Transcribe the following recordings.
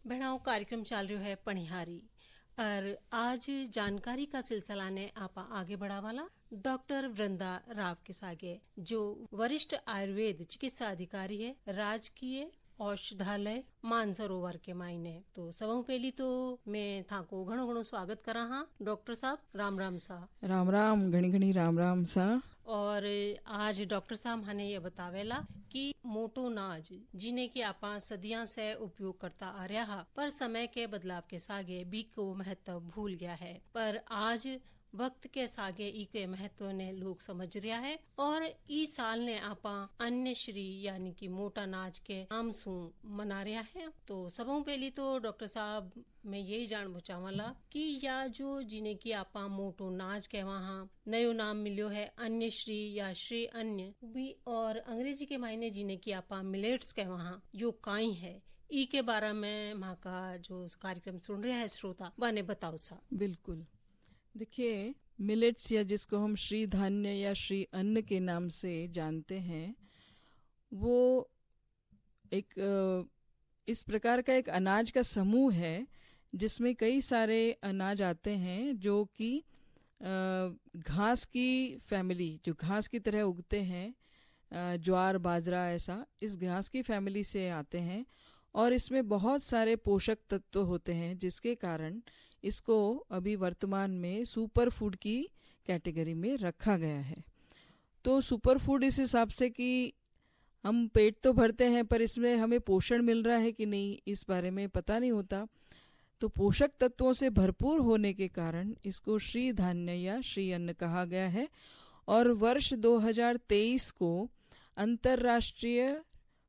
भेणाओ कार्यक्रम चाल रह्यो है पणिहारी और आज जानकारी का सिलसिला ने आपा आगे बढ़ावाला डॉक्टर वृंदा राव के सागे जो वरिष्ठ आयुर्वेद चिकित्सा अधिकारी है राजकीय औषधालय मानसरोवर के मायने। तो सबों पहली तो मैं थाको घणो घणो स्वागत करा हाँ डॉक्टर साहब। राम राम सा। राम राम घणी घणी राम राम सा। और आज डॉक्टर साहब हने ये बतावेला कि मोटो नाज जिन्हें की आपा सदियां से उपयोग करता आ रहा हा, पर समय के बदलाव के सागे बी को महत्व भूल गया है। पर आज वक्त के सागे ई के महत्व ने लोग समझ रहा है और ई साल ने आपा अन्य श्री यानी कि मोटा नाच के नाम सू मना रहा है। तो सबों पहली तो डॉक्टर साहब मैं यही जान चाहवाला कि या जो जिन्हें की आपा मोटो नाच के वहाँ नयो नाम मिलो है अन्य श्री या श्री अन्य भी और अंग्रेजी के मायने जिन्हें की आपा मिलेट्स के वहाँ यो काई है ई के बारे में वहाँ का जो कार्यक्रम सुन रहे हैं श्रोता वने बताओ सा। बिल्कुल, देखिए मिलेट्स या जिसको हम श्री धान्य या श्री अन्न के नाम से जानते हैं वो एक इस प्रकार का एक अनाज का समूह है जिसमें कई सारे अनाज आते हैं जो कि घास की फैमिली जो घास की तरह उगते हैं, ज्वार बाजरा ऐसा इस घास की फैमिली से आते हैं और इसमें बहुत सारे पोषक तत्व होते हैं जिसके कारण इसको अभी वर्तमान में सुपर फूड की कैटेगरी में रखा गया है। तो सुपर फूड इस हिसाब से कि हम पेट तो भरते हैं पर इसमें हमें पोषण मिल रहा है कि नहीं इस बारे में पता नहीं होता। तो पोषक तत्वों से भरपूर होने के कारण इसको श्री धान्य या श्री अन्न कहा गया है और वर्ष 2023 को अंतर्राष्ट्रीय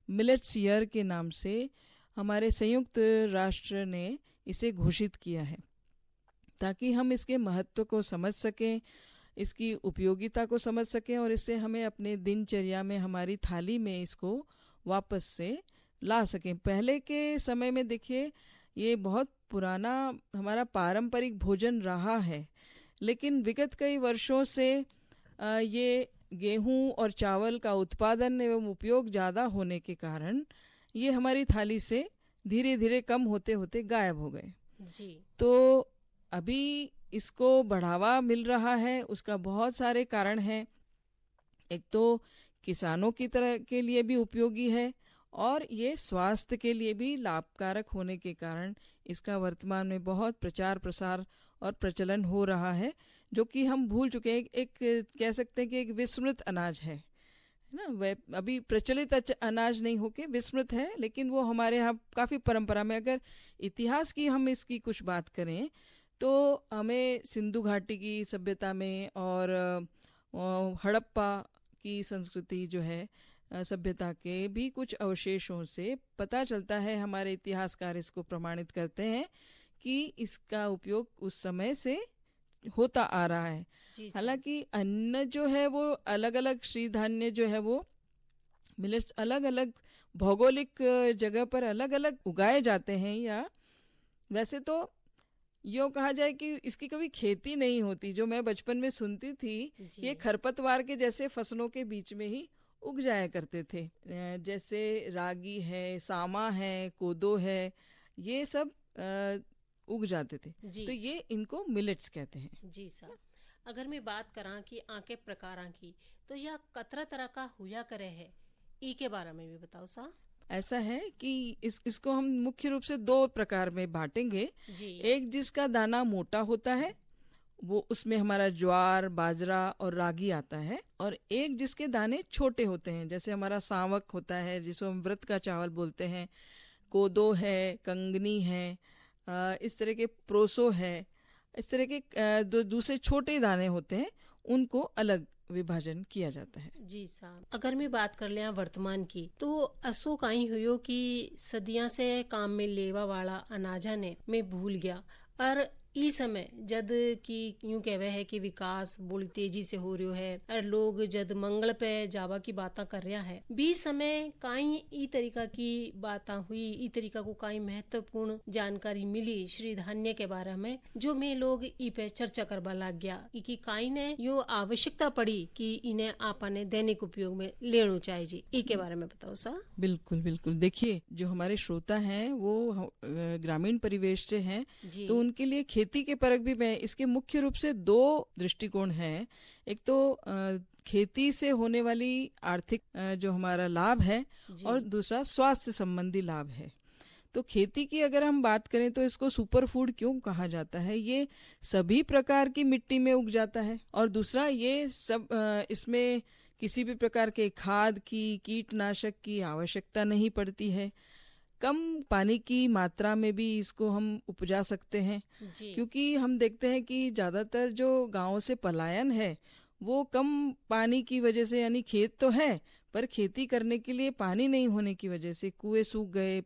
मिलेट्स ईयर के नाम से हमारे संयुक्त राष्ट्र ने इसे घोषित किया है ताकि हम इसके महत्व को समझ सकें, इसकी उपयोगिता को समझ सकें और इससे हमें अपने दिनचर्या में हमारी थाली में इसको वापस से ला सकें। पहले के समय में देखिए ये बहुत पुराना हमारा पारंपरिक भोजन रहा है, लेकिन विगत कई वर्षों से ये गेहूं और चावल का उत्पादन एवं उपयोग ज़्यादा होने के कारण ये हमारी थाली से धीरे धीरे कम होते होते गायब हो गए जी। तो अभी इसको बढ़ावा मिल रहा है, उसका बहुत सारे कारण हैं। एक तो किसानों की तरह के लिए भी उपयोगी है और ये स्वास्थ्य के लिए भी लाभकारक होने के कारण इसका वर्तमान में बहुत प्रचार प्रसार और प्रचलन हो रहा है जो कि हम भूल चुके हैं। एक कह सकते हैं कि एक विस्मृत अनाज है ना, वह अभी प्रचलित अनाज नहीं होके विस्मृत है, लेकिन वो हमारे यहाँ काफ़ी परंपरा में अगर इतिहास की हम इसकी कुछ बात करें तो हमें सिंधु घाटी की सभ्यता में और हड़प्पा की संस्कृति जो है सभ्यता के भी कुछ अवशेषों से पता चलता है, हमारे इतिहासकार इसको प्रमाणित करते हैं कि इसका उपयोग उस समय से होता आ रहा है। हालांकि अन्न जो है वो अलग अलग श्री धान्य जो है वो मिलेट्स अलग अलग भौगोलिक जगह पर अलग अलग उगाए जाते हैं, या वैसे तो यो कहा जाए कि इसकी कभी खेती नहीं होती। जो मैं बचपन में सुनती थी ये खरपतवार के जैसे फसलों के बीच में ही उग जाया करते थे, जैसे रागी है, सामा है, कोदो है, ये सब उग जाते थे। तो ये इनको मिलेट्स कहते हैं। जी सर, अगर मैं बात करा कि आके प्रकारा की तो यह कतरा तरह का हुआ करे है ई के बारे में भी बताओ सा। ऐसा है कि इसको हम मुख्य रूप से दो प्रकार में बांटेंगे। एक जिसका दाना मोटा होता है वो उसमें हमारा ज्वार बाजरा और रागी आता है, और एक जिसके दाने छोटे होते हैं जैसे हमारा सांवक होता है जिसको हम व्रत का चावल बोलते हैं, कोदो है, कंगनी है, इस तरह के प्रोसो है, इस तरह के दूसरे छोटे दाने होते हैं, उनको अलग विभाजन किया जाता है। जी साहब, अगर मैं बात कर लिया वर्तमान की तो असो काई हुयो कि सदियां से काम में लेवा वाला अनाजा ने मैं भूल गया और ई समय जद की यूं कहवे है कि विकास बड़ी तेजी से हो रहा है और लोग जद मंगल पे जावा की बातें कर रहा है, बीच समय काई ई तरीका की बातें हुई, ई तरीका को काई महत्वपूर्ण जानकारी मिली श्री धान्य के बारे में, जो में लोग ई पे चर्चा करवा लग गया कि काई ने यो आवश्यकता पड़ी कि इन्हें आपने दैनिक उपयोग में लेना चाहिए जी। ई के बारे में बताओ सा। बिल्कुल बिल्कुल। देखिए, जो हमारे श्रोता हैं वो ग्रामीण परिवेश से हैं, तो उनके लिए खेती के परक भी मैं इसके मुख्य रूप से 2 दृष्टिकोण हैं। एक तो खेती से होने वाली आर्थिक जो हमारा लाभ है, और दूसरा स्वास्थ्य संबंधी लाभ है। तो खेती की अगर हम बात करें तो इसको सुपर फूड क्यों कहा जाता है? ये सभी प्रकार की मिट्टी में उग जाता है, और दूसरा ये सब इसमें किसी भी प्रकार के खाद की, कीटनाशक की आवश्यकता नहीं पड़ती है। कम पानी की मात्रा में भी इसको हम उपजा सकते हैं, क्योंकि हम देखते हैं कि ज्यादातर जो गांव से पलायन है वो कम पानी की वजह से, यानी खेत तो है पर खेती करने के लिए पानी नहीं होने की वजह से कुएं सूख गए,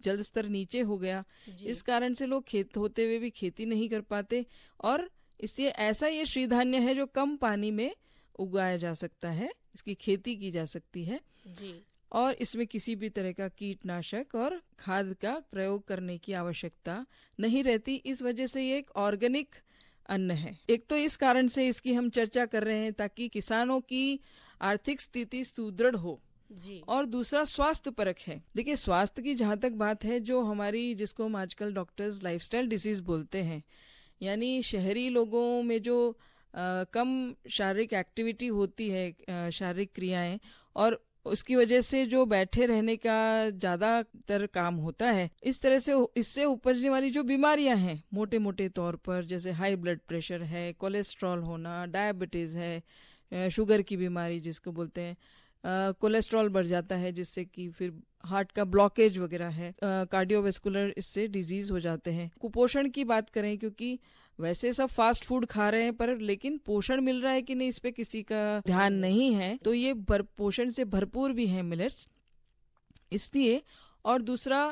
जल स्तर नीचे हो गया, इस कारण से लोग खेत होते हुए भी खेती नहीं कर पाते। और इसलिए ऐसा ये श्रीधान्य है जो कम पानी में उगाया जा सकता है, इसकी खेती की जा सकती है जी। और इसमें किसी भी तरह का कीटनाशक और खाद का प्रयोग करने की आवश्यकता नहीं रहती। इस वजह से ये एक ऑर्गेनिक अन्न है। एक तो इस कारण से इसकी हम चर्चा कर रहे हैं ताकि किसानों की आर्थिक स्थिति सुदृढ़ हो जी। और दूसरा स्वास्थ्य परक है। देखिए, स्वास्थ्य की जहाँ तक बात है, जो हमारी जिसको हम आजकल डॉक्टर्स लाइफस्टाइल डिसीज बोलते हैं, यानी शहरी लोगों में जो कम शारीरिक एक्टिविटी होती है, शारीरिक क्रियाएं, और उसकी वजह से जो बैठे रहने का ज्यादातर काम होता है, इस तरह से इससे उपजने वाली जो बीमारियां हैं मोटे मोटे तौर पर, जैसे हाई ब्लड प्रेशर है, कोलेस्ट्रॉल होना, डायबिटीज है, शुगर की बीमारी जिसको बोलते हैं, कोलेस्ट्रॉल बढ़ जाता है जिससे कि फिर हार्ट का ब्लॉकेज वगैरह है, कार्डियोवेस्कुलर इससे डिजीज हो जाते हैं। कुपोषण की बात करें, क्योंकि वैसे सब फास्ट फूड खा रहे हैं पर लेकिन पोषण मिल रहा है कि नहीं इस पे किसी का ध्यान नहीं है, तो ये पोषण से भरपूर भी है मिलेट्स, इसलिए। और दूसरा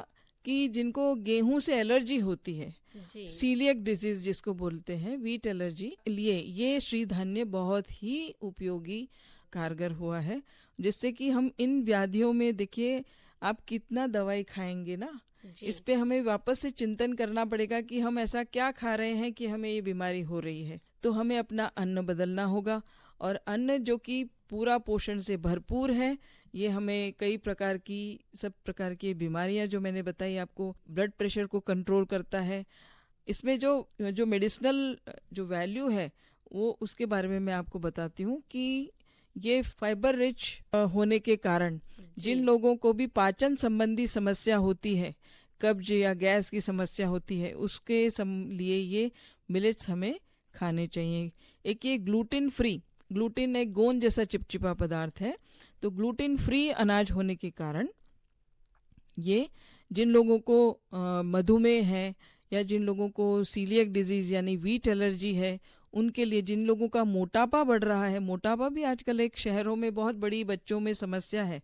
कि जिनको गेहूं से एलर्जी होती है, सीलियक डिजीज जिसको बोलते हैं, व्हीट एलर्जी, लिए ये श्रीधान्य बहुत ही उपयोगी कारगर हुआ है, जिससे कि हम इन व्याधियों में, देखिए आप कितना दवाई खाएंगे ना, इस पे हमें वापस से चिंतन करना पड़ेगा कि हम ऐसा क्या खा रहे हैं कि हमें ये बीमारी हो रही है। तो हमें अपना अन्न बदलना होगा, और अन्न जो कि पूरा पोषण से भरपूर है, ये हमें कई प्रकार की, सब प्रकार की बीमारियां जो मैंने बताई आपको, ब्लड प्रेशर को कंट्रोल करता है। इसमें जो मेडिसिनल जो वैल्यू है वो, उसके बारे में मैं आपको बताती हूँ कि ये फाइबर रिच होने के कारण जिन लोगों को भी पाचन संबंधी समस्या होती है, कब्ज या गैस की समस्या होती है, उसके लिए ये मिलेट्स हमें खाने चाहिए। एक ये ग्लूटेन फ्री, ग्लूटेन एक गोंद जैसा चिपचिपा पदार्थ है, तो ग्लूटेन फ्री अनाज होने के कारण ये जिन लोगों को मधुमेह है, या जिन लोगों को सीलियक डिजीज यानी व्हीट एलर्जी है, उनके लिए, जिन लोगों का मोटापा बढ़ रहा है, मोटापा भी आजकल एक शहरों में बहुत बड़ी बच्चों में समस्या है,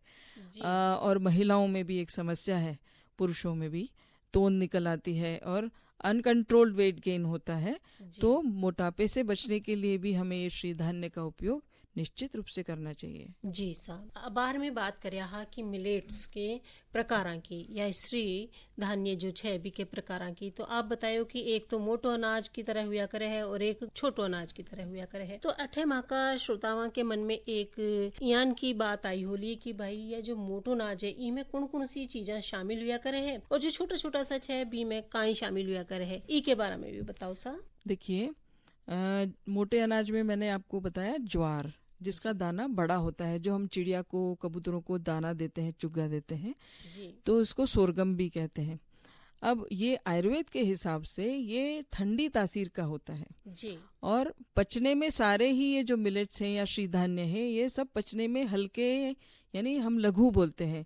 और महिलाओं में भी एक समस्या है, पुरुषों में भी तोंद निकल आती है और अनकंट्रोल्ड वेट गेन होता है। तो मोटापे से बचने के लिए भी हमें ये श्रीधान्य का उपयोग निश्चित रूप से करना चाहिए। जी साहब, अब बार में बात करिया हा कि मिलेट्स के प्रकारां की, या श्री धान्य जो छह भी के प्रकारां की, तो आप बतायो कि एक तो मोटो अनाज की तरह हुआ करे है और एक छोटो अनाज की तरह हुआ करे है। तो अठे माह का श्रोतावां के मन में एक यान की बात आई होली कि भाई ये जो मोटो अनाज है इनमें कौन कौन सी चीजें शामिल हुआ करे है, और जो छोटा छोटा सा छह बी में काई शामिल हुआ करे है, ई के बारे में भी बताओ सा। देखिए, मोटे अनाज में मैंने आपको बताया ज्वार, जिसका दाना बड़ा होता है, जो हम चिड़िया को, कबूतरों को दाना देते हैं, चुग्गा देते हैं, तो इसको सोरगम भी कहते हैं। अब ये आयुर्वेद के हिसाब से ये ठंडी तासीर का होता है जी। और पचने में सारे ही ये जो मिलेट्स हैं या श्रीधान्य है, ये सब पचने में हल्के, यानी हम लघु बोलते हैं,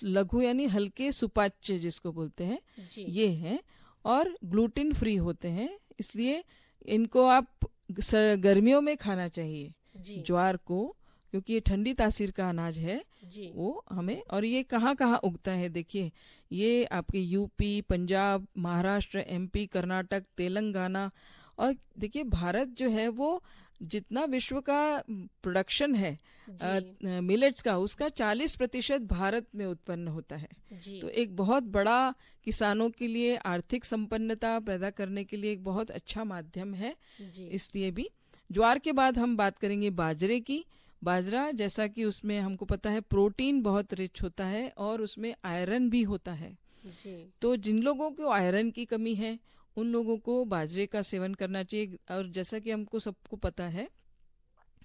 लघु यानी हल्के सुपाच्य जिसको बोलते हैं, ये हैं, और ग्लूटेन फ्री होते हैं, इसलिए इनको आप गर्मियों में खाना चाहिए ज्वार को, क्योंकि ये ठंडी तासीर का अनाज है जी वो हमें। और ये कहाँ कहाँ उगता है देखिए, ये आपके यूपी, पंजाब, महाराष्ट्र, एमपी, कर्नाटक, तेलंगाना। और देखिए भारत जो है वो जितना विश्व का प्रोडक्शन है जी मिलेट्स का, उसका 40% भारत में उत्पन्न होता है। जी तो एक बहुत बड़ा किसानों के लिए आर्थिक संपन्नता पैदा करने के लिए एक बहुत अच्छा माध्यम है। जी इसलिए भी ज्वार के बाद हम बात करेंगे बाजरे की। बाजरा जैसा कि उसमें हमको पता है प्रोटीन बहुत रिच होता है और उसमें आयरन भी होता है। जी तो जिन लोगों को आयरन की कमी है उन लोगों को बाजरे का सेवन करना चाहिए। और जैसा कि हमको सबको पता है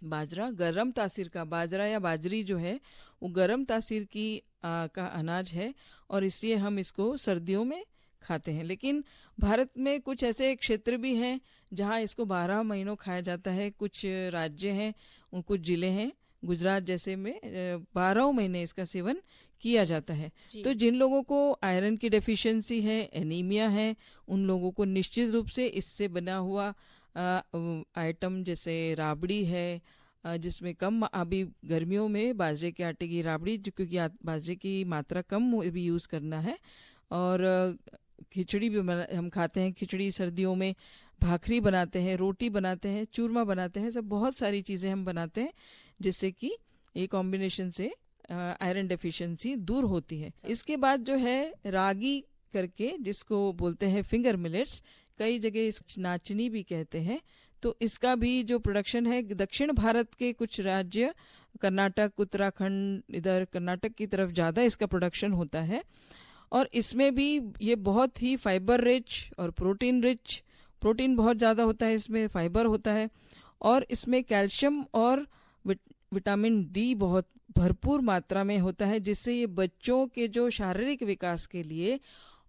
बाजरा गर्म तासीर का, बाजरा या बाजरी जो है वो गर्म तासीर की का अनाज है और इसलिए हम इसको सर्दियों में खाते हैं। लेकिन भारत में कुछ ऐसे क्षेत्र भी हैं जहाँ इसको 12 महीनों खाया जाता है। कुछ राज्य हैं, कुछ जिले हैं गुजरात जैसे में 12 महीने इसका सेवन किया जाता है। जी तो जिन लोगों को आयरन की डेफिशिएंसी है, एनीमिया है, उन लोगों को निश्चित रूप से इससे बना हुआ आइटम जैसे राबड़ी है, जिसमें कम अभी गर्मियों में बाजरे के आटे की राबड़ी, जो क्योंकि बाजरे की मात्रा कम भी यूज़ करना है। और खिचड़ी भी हम खाते हैं, खिचड़ी सर्दियों में, भाखरी बनाते हैं, रोटी बनाते हैं, चूरमा बनाते हैं, सब बहुत सारी चीज़ें हम बनाते हैं जिससे कि ये कॉम्बिनेशन से आयरन डेफिशिएंसी दूर होती है। इसके बाद जो है रागी करके जिसको बोलते हैं फिंगर मिलेट्स, कई जगह इस नाचनी भी कहते हैं। तो इसका भी जो प्रोडक्शन है दक्षिण भारत के कुछ राज्य, कर्नाटक, उत्तराखंड, इधर कर्नाटक की तरफ ज़्यादा इसका प्रोडक्शन होता है। और इसमें भी ये बहुत ही फाइबर रिच और प्रोटीन रिच, प्रोटीन बहुत ज़्यादा होता है, इसमें फाइबर होता है और इसमें कैल्शियम और विटामिन डी बहुत भरपूर मात्रा में होता है, जिससे ये बच्चों के जो शारीरिक विकास के लिए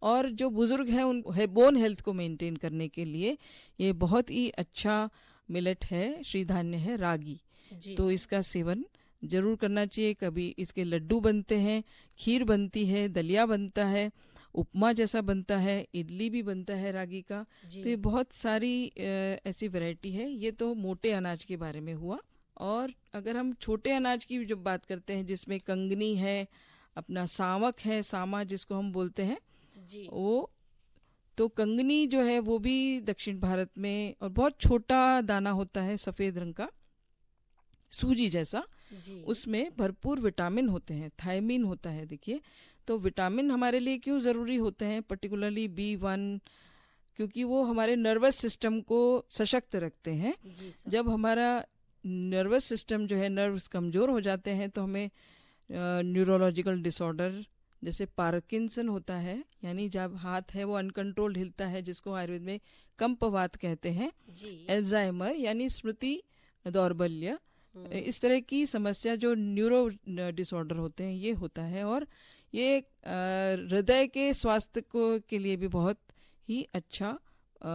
और जो बुजुर्ग हैं उन बोन हेल्थ को मेंटेन करने के लिए ये बहुत ही अच्छा मिलेट है, श्रीधान्य है रागी। जी तो इसका सेवन जरूर करना चाहिए। कभी इसके लड्डू बनते हैं, खीर बनती है, दलिया बनता है, उपमा जैसा बनता है, इडली भी बनता है रागी का। जी तो ये बहुत सारी ऐसी वैरायटी है। ये तो मोटे अनाज के बारे में हुआ। और अगर हम छोटे अनाज की जब बात करते हैं जिसमें कंगनी है, अपना सावक है, सामा जिसको हम बोलते हैं जी वो, तो कंगनी जो है वो भी दक्षिण भारत में, और बहुत छोटा दाना होता है सफ़ेद रंग का, सूजी जैसा, जी उसमें भरपूर विटामिन होते हैं, थायमीन होता है। देखिए तो विटामिन हमारे लिए क्यों ज़रूरी होते हैं, पर्टिकुलरली B1, क्योंकि वो हमारे नर्वस सिस्टम को सशक्त रखते हैं। जी सर जब हमारा नर्वस सिस्टम जो है, नर्व्स कमज़ोर हो जाते हैं तो हमें न्यूरोलॉजिकल डिसऑर्डर जैसे पार्किंसन होता है, यानी जब हाथ है वो अनकंट्रोल्ड हिलता है, जिसको आयुर्वेद में कंपवात कहते हैं, जी एल्जाइमर यानी स्मृति दौर्बल्य, इस तरह की समस्या जो न्यूरो डिसऑर्डर होते हैं ये होता है। और ये हृदय के स्वास्थ्य को के लिए भी बहुत ही अच्छा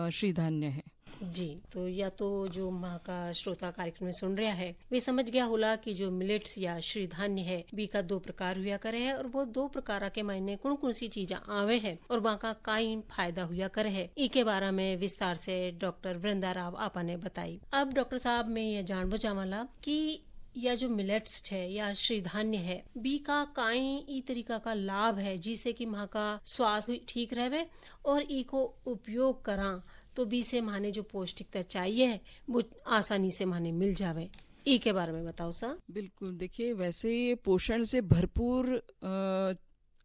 श्रीधान्य है। जी तो या तो जो माँ का श्रोता कार्यक्रम में सुन रहा है वे समझ गया होला कि जो मिलेट्स या श्रीधान्य है बी का 2 प्रकार हुआ करे है और वो 2 प्रकार के मायने कौन कौन सी चीजें आवे है और वहाँ का काई फायदा हुआ करे है, इके बारे में विस्तार से डॉक्टर वृंदा राव आपा ने बताई। अब डॉक्टर साहब मैं ये जानबो चाहला कि या जो मिलेट्स है या श्रीधान्य है बी का काई ई तरीका का लाभ है जिससे कि माँ का स्वास्थ्य ठीक रहे और ई को उपयोग करा तो बी से माने जो पौष्टिकता चाहिए है वो आसानी से माने मिल जावे, ई के बारे में बताओ सा। बिल्कुल, देखिए वैसे ये पोषण से भरपूर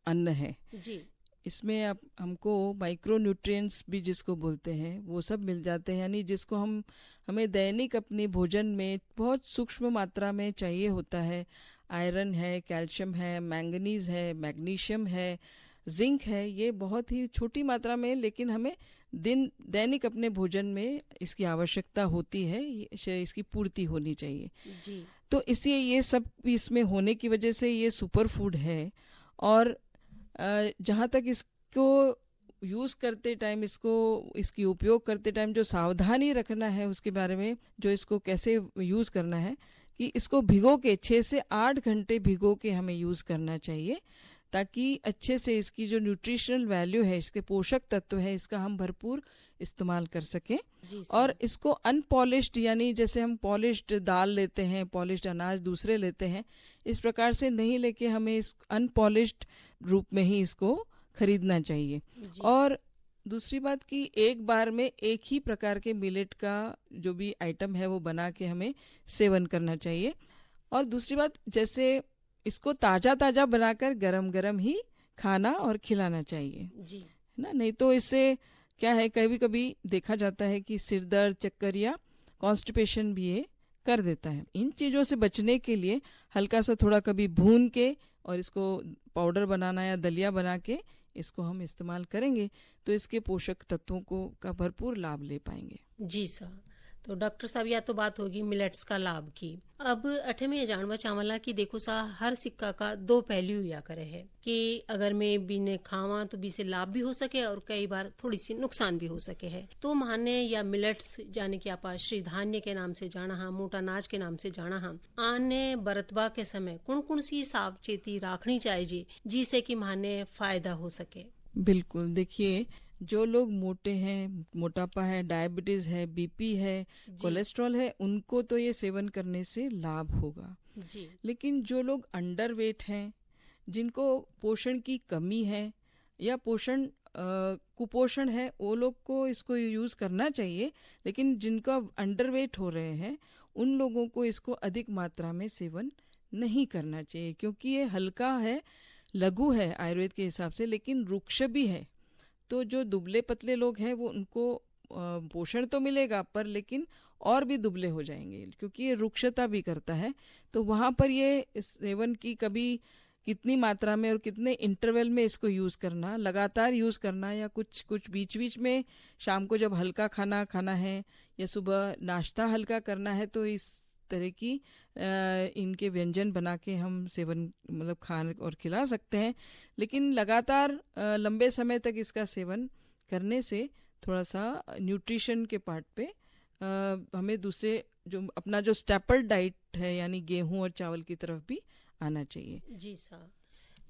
अन्न है। जी इसमें आप हमको माइक्रो न्यूट्रिएंट्स भी जिसको बोलते हैं वो सब मिल जाते हैं, यानी जिसको हमें दैनिक अपने भोजन में बहुत सूक्ष्म मात्रा में चाहिए होता है। आयरन है, कैल्शियम है, मैंगनीज है, मैग्नीशियम है, जिंक है, ये बहुत ही छोटी मात्रा में लेकिन हमें दैनिक अपने भोजन में इसकी आवश्यकता होती है, इसकी पूर्ति होनी चाहिए। जी तो इसलिए ये सब इसमें होने की वजह से ये सुपर फूड है। और जहाँ तक इसको यूज़ करते टाइम, इसकी उपयोग करते टाइम जो सावधानी रखना है उसके बारे में, जो इसको कैसे यूज़ करना है, कि इसको भिगो के 6 से 8 घंटे भिगो के हमें यूज़ करना चाहिए, ताकि अच्छे से इसकी जो न्यूट्रिशनल वैल्यू है, इसके पोषक तत्व है, इसका हम भरपूर इस्तेमाल कर सकें। जी और सर। इसको अनपॉलिश्ड, यानी जैसे हम पॉलिश्ड दाल लेते हैं, पॉलिश्ड अनाज दूसरे लेते हैं, इस प्रकार से नहीं लेके हमें इस अनपॉलिश्ड रूप में ही इसको खरीदना चाहिए। जी और दूसरी बात कि एक बार में एक ही प्रकार के मिलेट का जो भी आइटम है वो बना के हमें सेवन करना चाहिए। और दूसरी बात, जैसे इसको ताजा ताजा बनाकर गरम गरम ही खाना और खिलाना चाहिए, जी है ना। नहीं तो इससे क्या है, कभी कभी देखा जाता है कि सिर दर्द, चक्कर या कॉन्स्टिपेशन भी ये कर देता है। इन चीज़ों से बचने के लिए हल्का सा थोड़ा कभी भून के और इसको पाउडर बनाना या दलिया बना के इसको हम इस्तेमाल करेंगे तो इसके पोषक तत्वों को का भरपूर लाभ ले पाएंगे। जी सर। तो डॉक्टर साहब, या तो बात होगी मिलेट्स का लाभ की। अब अठे में ये जानवा चावला कि देखो सा हर सिक्का का दो पहलू या करे है कि अगर मैं बीने खावा तो बी से लाभ भी हो सके और कई बार थोड़ी सी नुकसान भी हो सके है। तो माने या मिलेट्स जाने कि आप श्री धान्य के नाम से जाना हम, मोटा अनाज के नाम से जाना हम, आने बरतवा के समय कौन कौन सी सावचेती राखनी चाहिए जिससे कि माने फायदा हो सके? बिल्कुल, देखिए, जो लोग मोटे हैं, मोटापा है, डायबिटीज है, बीपी है, कोलेस्ट्रॉल है, उनको तो ये सेवन करने से लाभ होगा। जी। लेकिन जो लोग अंडरवेट हैं, जिनको पोषण की कमी है या कुपोषण है, वो लोग को इसको यूज करना चाहिए। लेकिन जिनका अंडरवेट हो रहे हैं उन लोगों को इसको अधिक मात्रा में सेवन नहीं करना चाहिए, क्योंकि ये हल्का है, लघु है आयुर्वेद के हिसाब से, लेकिन रुक्ष भी है। तो जो दुबले पतले लोग हैं वो उनको पोषण तो मिलेगा पर लेकिन और भी दुबले हो जाएंगे, क्योंकि ये रुक्षता भी करता है। तो वहाँ पर ये सेवन की कभी कितनी मात्रा में और कितने इंटरवल में इसको यूज करना, लगातार यूज करना या कुछ कुछ बीच बीच में शाम को जब हल्का खाना खाना है या सुबह नाश्ता हल्का करना है, तो इस तरह की इनके व्यंजन बना के हम सेवन मतलब खान और खिला सकते हैं। लेकिन लगातार लंबे समय तक इसका सेवन करने से थोड़ा सा न्यूट्रिशन के पार्ट पे हमें दूसरे जो अपना जो स्टेपल डाइट है यानी गेहूं और चावल की तरफ भी आना चाहिए। जी सर।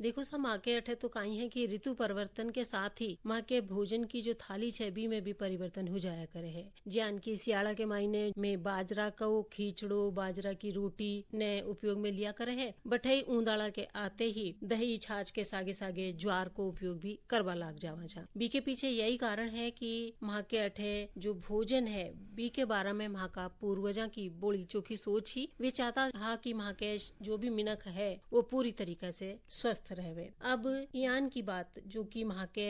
देखो सा माँ के अठे तो काई है कि ऋतु परिवर्तन के साथ ही माँ के भोजन की जो थाली छबी में भी परिवर्तन हो जाया करे है। ज्यान की सियाड़ा के महीने में बाजरा का वो खींचड़ो, बाजरा की रोटी ने उपयोग में लिया करे है। बठई ऊंदाड़ा के आते ही दही छाछ के सागे सागे ज्वार को उपयोग भी करवा लाग जावा जा। बी के पीछे यही कारण है कि माँ के अठे जो भोजन है बी के बारे में माँ का पूर्वजा की बोली चोखी सोच ही वे चाहता था कि माँ के जो भी मिनक है वो पूरी तरीके से स्वस्थ रहे। अब यान की बात जो कि वहाँ के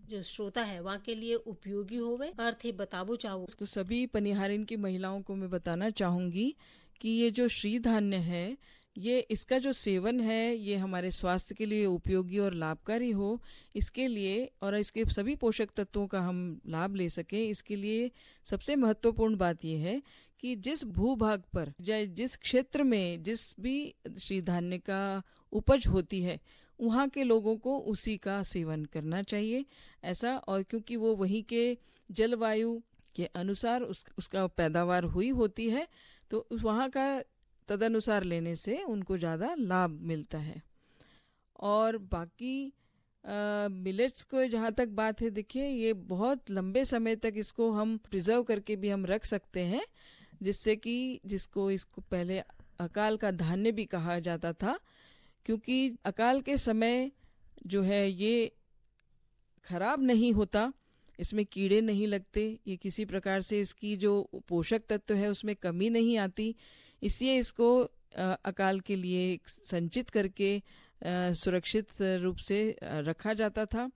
जो श्रोता है वहाँ के लिए उपयोगी होवे अर्थ ही बताबो चाहूँ। तो सभी पनिहारिन की महिलाओं को मैं बताना चाहूंगी कि ये जो श्री धान्य है, ये इसका जो सेवन है ये हमारे स्वास्थ्य के लिए उपयोगी और लाभकारी हो, इसके लिए और इसके सभी पोषक तत्वों का हम लाभ ले सकें, इसके लिए सबसे महत्वपूर्ण बात यह है कि जिस भूभाग पर या जिस क्षेत्र में जिस भी श्री धान्य का उपज होती है वहाँ के लोगों को उसी का सेवन करना चाहिए। ऐसा, और क्योंकि वो वहीं के जलवायु के अनुसार उसका पैदावार हुई होती है, तो वहाँ का तदनुसार लेने से उनको ज़्यादा लाभ मिलता है। और बाकी मिलेट्स को जहाँ तक बात है, देखिए ये बहुत लंबे समय तक इसको हम प्रिजर्व करके भी हम रख सकते हैं, जिससे कि इसको पहले अकाल का धान्य भी कहा जाता था, क्योंकि अकाल के समय जो है ये खराब नहीं होता, इसमें कीड़े नहीं लगते, ये किसी प्रकार से इसकी जो पोषक तत्व है उसमें कमी नहीं आती, इसलिए इसको अकाल के लिए संचित करके सुरक्षित रूप से रखा जाता था।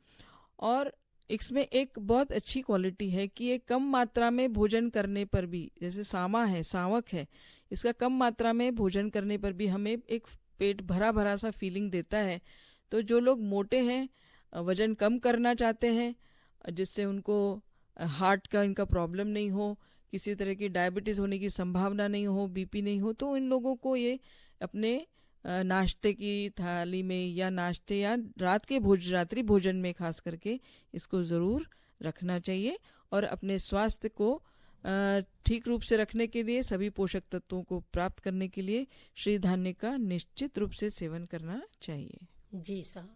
और इसमें एक बहुत अच्छी क्वालिटी है कि ये कम मात्रा में भोजन करने पर भी, जैसे सावक है, इसका कम मात्रा में भोजन करने पर भी हमें एक पेट भरा भरा सा फीलिंग देता है। तो जो लोग मोटे हैं, वजन कम करना चाहते हैं, जिससे उनको हार्ट का इनका प्रॉब्लम नहीं हो, किसी तरह की डायबिटीज़ होने की संभावना नहीं हो, बीपी नहीं हो, तो इन लोगों को ये अपने नाश्ते की थाली में या नाश्ते या रात्रि भोजन में खास करके इसको ज़रूर रखना चाहिए। और अपने स्वास्थ्य को ठीक रूप से रखने के लिए, सभी पोषक तत्वों को प्राप्त करने के लिए श्री धान्य का निश्चित रूप से सेवन करना चाहिए। जी सर।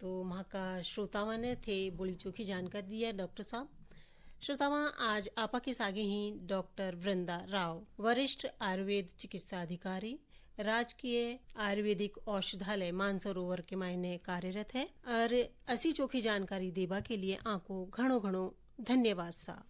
तो वहाँ का श्रोतावा ने थे बड़ी चोखी जानकारी दी है डॉक्टर साहब। श्रोतावा, आज आपा के सागे ही डॉक्टर वृंदा राव, वरिष्ठ आयुर्वेद चिकित्सा अधिकारी, राजकीय आयुर्वेदिक औषधालय मानसरोवर के मायने कार्यरत है और असी चोखी जानकारी देवा के लिए आंको घणो घणो धन्यवाद सा।